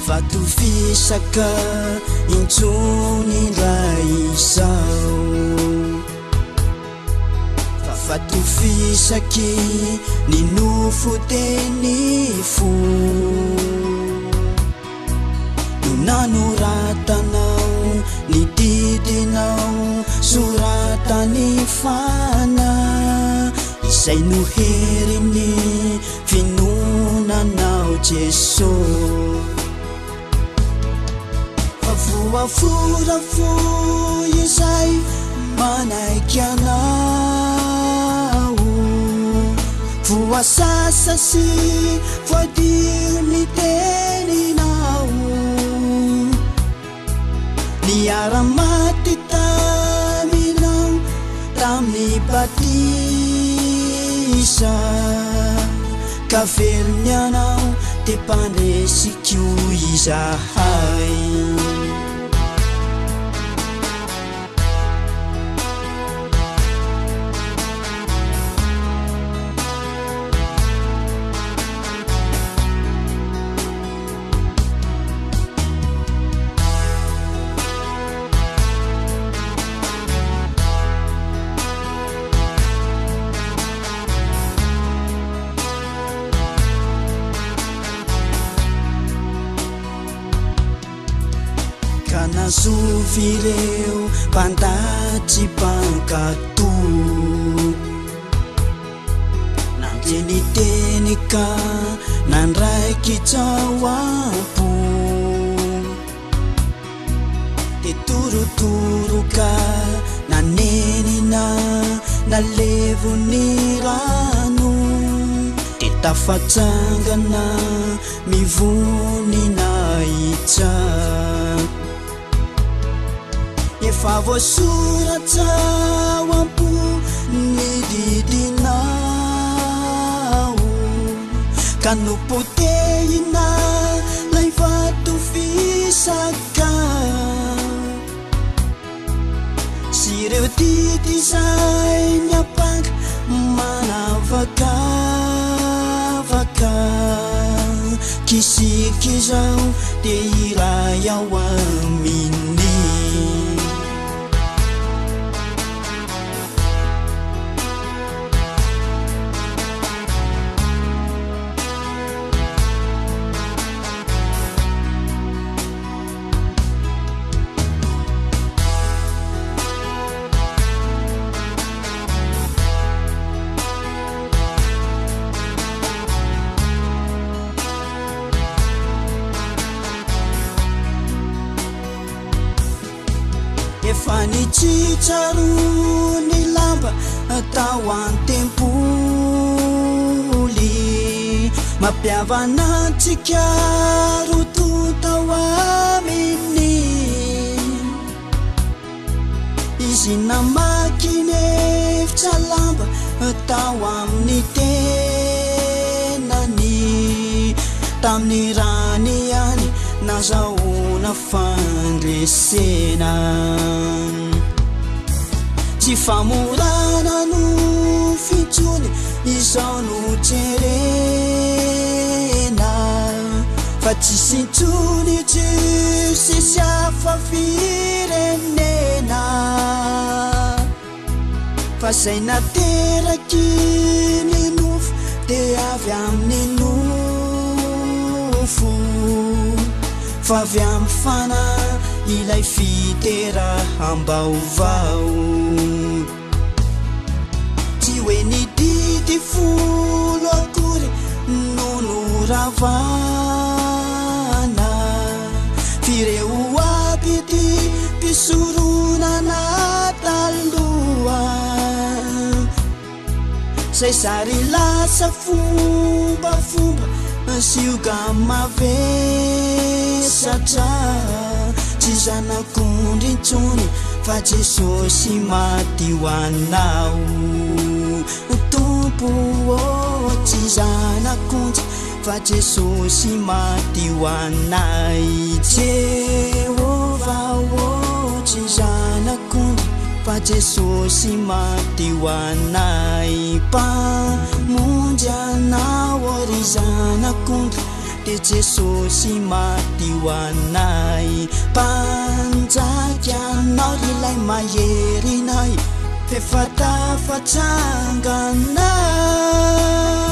fatofisaka intsony ray izao fa fatofisaky ny nofoteny fo no nanoratanao ny didinao soratany fana izay noheriny finonanao Jesosy voaforafo izay manaiky anao voasasa sy voadio ny teninao niara-maty taminao tamin'ny batisa ka velony anao te mpandresikio izahay nazovireo mpandatsy mpankato nanjeniteny ka nandraiky tsaoampo de torotoroka nanenina nalevony rano de tafatsangana mivonina itsa efa voasoratsaoampo ny didinao ka nopotehina lay vatofisaka sy ireo didy zay miapanga manavakavaka kisiky zao de iray ao aminy efa nitsitraro ny lamba tao an-tempoly mampiavanatsika roto tao aminy izy namakiny efitra lamba tao amin'ny tenany tamin'ny rany any nazahoana fandresena tsy famorana no fitsony izao no jerena fa tsy sintsony Jesosy sy hafa firenena fa zay nateraky ny nofo de avy amin'ny nofo fa avy amin'ny fana ilay fiteraham-baovao tsy hoe nididy folo akory no noravana fireo aby ty mpisoronana taloha zay sary lasa fombafomba sioga mavesatra tsy zanak'ondry intsony fa Jesosy maty ho anao tompo tsy zanak'ondry fa Jesosy maty ho anay Jehova tsy zanak'ondry fa Jesosy maty ho anay mpamonjy anao ry zanak'ondry te Jesosy mati ho anay mpanjakanao ilay maherinay fe fatafatsanganay